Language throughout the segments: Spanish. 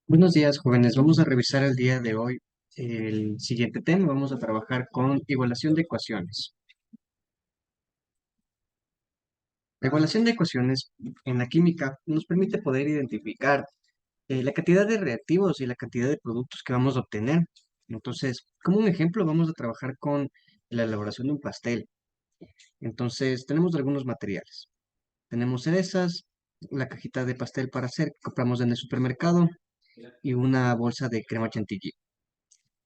Buenos días, jóvenes. Vamos a revisar el día de hoy el siguiente tema. Vamos a trabajar con igualación de ecuaciones. La igualación de ecuaciones en la química nos permite poder identificar la cantidad de reactivos y la cantidad de productos que vamos a obtener. Entonces, como un ejemplo, vamos a trabajar con la elaboración de un pastel. Entonces, tenemos algunos materiales. Tenemos cerezas, la cajita de pastel para hacer que compramos en el supermercado y una bolsa de crema chantilly.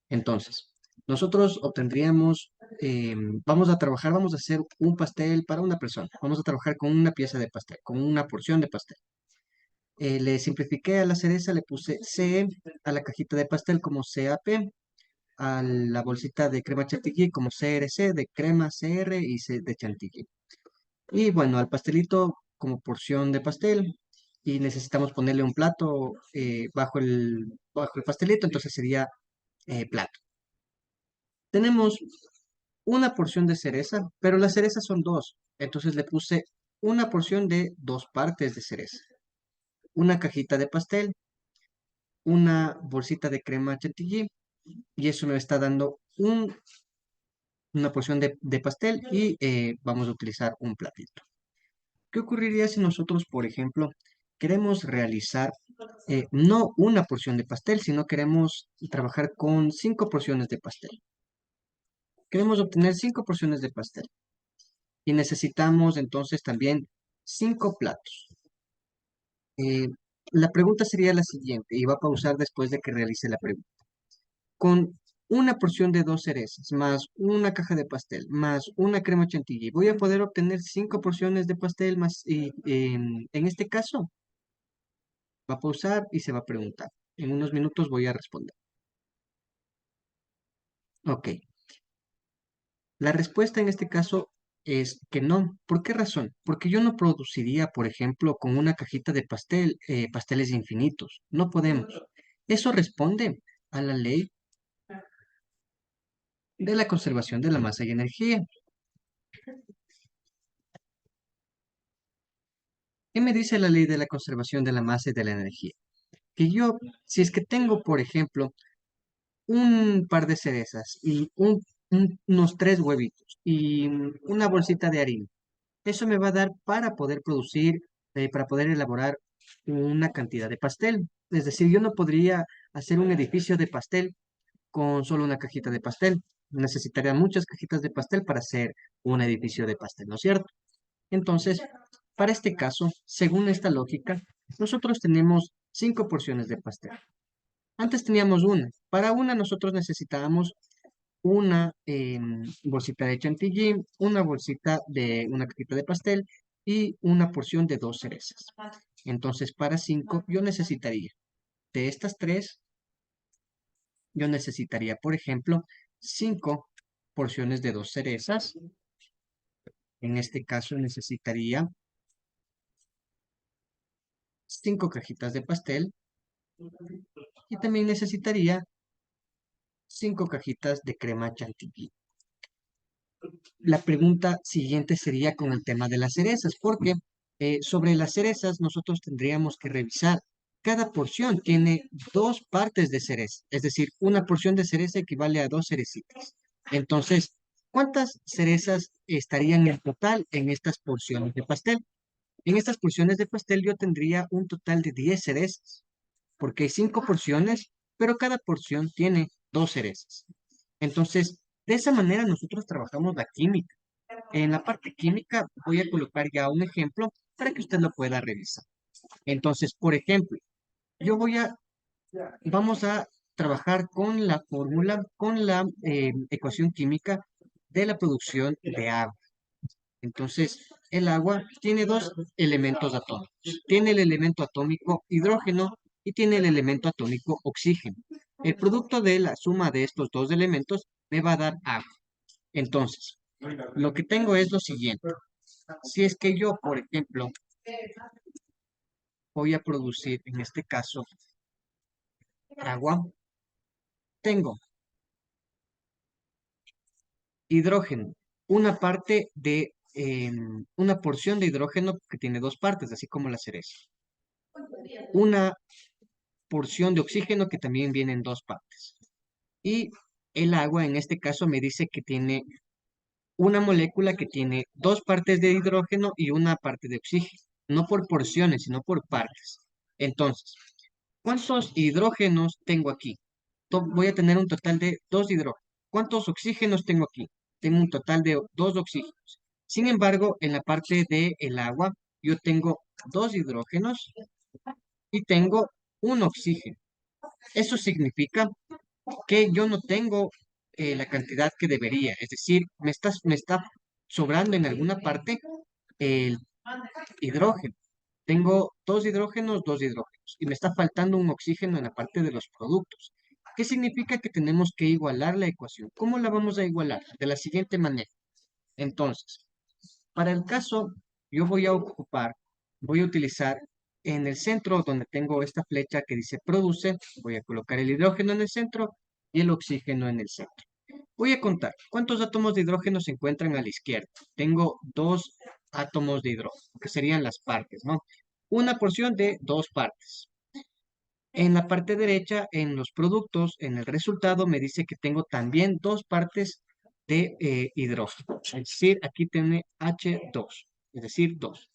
Entonces, nosotros obtendríamos, vamos a hacer un pastel para una persona. Vamos a trabajar con una pieza de pastel, con una porción de pastel. Le simplifiqué a la cereza, le puse C, a la cajita de pastel como CAP, a la bolsita de crema chantilly como CRC, de crema CR y C de chantilly. Y bueno, al pastelito como porción de pastel. Y necesitamos ponerle un plato bajo el pastelito, entonces sería plato. Tenemos una porción de cereza, pero las cerezas son dos. Entonces le puse una porción de dos partes de cereza, una cajita de pastel, una bolsita de crema chantilly, y eso me está dando una porción de pastel y vamos a utilizar un platito. ¿Qué ocurriría si nosotros, por ejemplo, queremos realizar no una porción de pastel, sino queremos trabajar con cinco porciones de pastel? Queremos obtener cinco porciones de pastel. Y necesitamos entonces también cinco platos. Eh, la pregunta sería la siguiente, y va a pausar después de que realice la pregunta. Con una porción de dos cerezas, más una caja de pastel, más una crema chantilly, voy a poder obtener cinco porciones de pastel más, y en este caso va a pausar y se va a preguntar. En unos minutos voy a responder. Ok, la respuesta en este caso es que no. ¿Por qué razón? Porque yo no produciría, por ejemplo, con una cajita de pastel, pasteles infinitos. No podemos. Eso responde a la ley de la conservación de la masa y energía. ¿Qué me dice la ley de la conservación de la masa y de la energía? Que yo, si es que tengo, por ejemplo, un par de cerezas y unos tres huevitos y una bolsita de harina, eso me va a dar para poder producir, para poder elaborar una cantidad de pastel. Es decir, yo no podría hacer un edificio de pastel con solo una cajita de pastel. Necesitaría muchas cajitas de pastel para hacer un edificio de pastel, ¿no es cierto? Entonces, para este caso, según esta lógica, nosotros tenemos cinco porciones de pastel. Antes teníamos una. Para una nosotros necesitábamos una bolsita de chantilly, una bolsita de una cajita de pastel y una porción de dos cerezas. Entonces, para cinco, yo necesitaría de estas tres, yo necesitaría, por ejemplo, cinco porciones de dos cerezas. En este caso, necesitaría cinco cajitas de pastel y también necesitaría cinco cajitas de crema chantilly. La pregunta siguiente sería con el tema de las cerezas, porque sobre las cerezas nosotros tendríamos que revisar. Cada porción tiene dos partes de cereza, es decir, una porción de cereza equivale a dos cerecitas. Entonces, ¿cuántas cerezas estarían en total en estas porciones de pastel? En estas porciones de pastel yo tendría un total de 10 cerezas, porque hay cinco porciones, pero cada porción tiene dos cerezas. Entonces, de esa manera nosotros trabajamos la química. En la parte química voy a colocar ya un ejemplo para que usted lo pueda revisar. Entonces, por ejemplo, yo vamos a trabajar con la fórmula, con la ecuación química de la producción de agua. Entonces, el agua tiene dos elementos atómicos. Tiene el elemento atómico hidrógeno y tiene el elemento atómico oxígeno. El producto de la suma de estos dos elementos me va a dar agua. Entonces, lo que tengo es lo siguiente. Si es que yo, por ejemplo, voy a producir, en este caso, agua, tengo hidrógeno, una porción de hidrógeno que tiene dos partes, así como la cereza. Una porción de oxígeno que también viene en dos partes. Y el agua en este caso me dice que tiene una molécula que tiene dos partes de hidrógeno y una parte de oxígeno, no por porciones, sino por partes. Entonces, ¿cuántos hidrógenos tengo aquí? Voy a tener un total de dos hidrógenos. ¿Cuántos oxígenos tengo aquí? Tengo un total de dos oxígenos. Sin embargo, en la parte del agua, yo tengo dos hidrógenos y tengo un oxígeno. Eso significa que yo no tengo la cantidad que debería. Es decir, me está sobrando en alguna parte el hidrógeno. Tengo dos hidrógenos, y me está faltando un oxígeno en la parte de los productos. ¿Qué significa que tenemos que igualar la ecuación? ¿Cómo la vamos a igualar? De la siguiente manera. Entonces, para el caso, yo voy a utilizar en el centro donde tengo esta flecha que dice produce, voy a colocar el hidrógeno en el centro y el oxígeno en el centro. Voy a contar cuántos átomos de hidrógeno se encuentran a la izquierda. Tengo dos átomos de hidrógeno, que serían las partes, ¿no? Una porción de dos partes. En la parte derecha, en los productos, en el resultado, me dice que tengo también dos partes de hidrógeno. Es decir, aquí tiene H2, es decir, dos.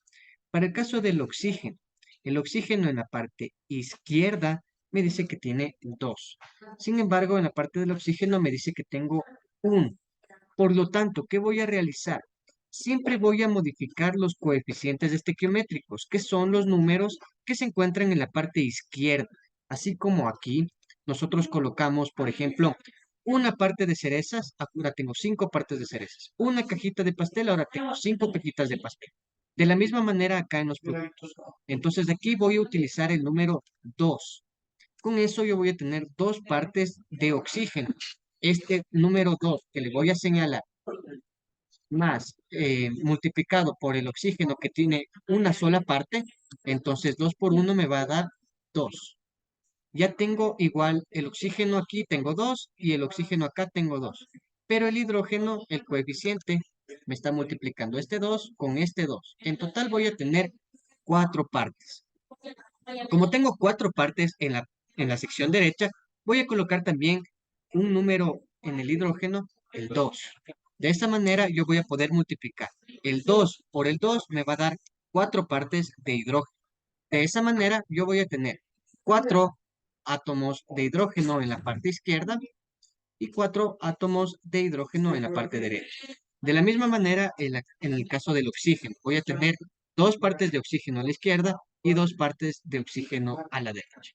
Para el caso del oxígeno, el oxígeno en la parte izquierda me dice que tiene dos. Sin embargo, en la parte del oxígeno me dice que tengo un. Por lo tanto, ¿qué voy a realizar? Siempre voy a modificar los coeficientes estequiométricos, que son los números que se encuentran en la parte izquierda. Así como aquí, nosotros colocamos, por ejemplo, una parte de cerezas, ahora tengo cinco partes de cerezas. Una cajita de pastel, ahora tengo cinco cajitas de pastel. De la misma manera acá en los productos. Entonces, de aquí voy a utilizar el número 2. Con eso yo voy a tener dos partes de oxígeno. Este número 2 que le voy a señalar, más multiplicado por el oxígeno que tiene una sola parte, entonces 2 por uno me va a dar 2. Ya tengo igual el oxígeno aquí, tengo 2 y el oxígeno acá tengo 2. Pero el hidrógeno, el coeficiente, me está multiplicando este 2 con este 2. En total voy a tener 4 partes. Como tengo cuatro partes en la sección derecha, voy a colocar también un número en el hidrógeno, el 2. De esta manera yo voy a poder multiplicar. El 2 por el 2 me va a dar cuatro partes de hidrógeno. De esa manera yo voy a tener cuatro átomos de hidrógeno en la parte izquierda y cuatro átomos de hidrógeno en la parte derecha. De la misma manera, en el caso del oxígeno, voy a tener dos partes de oxígeno a la izquierda y dos partes de oxígeno a la derecha.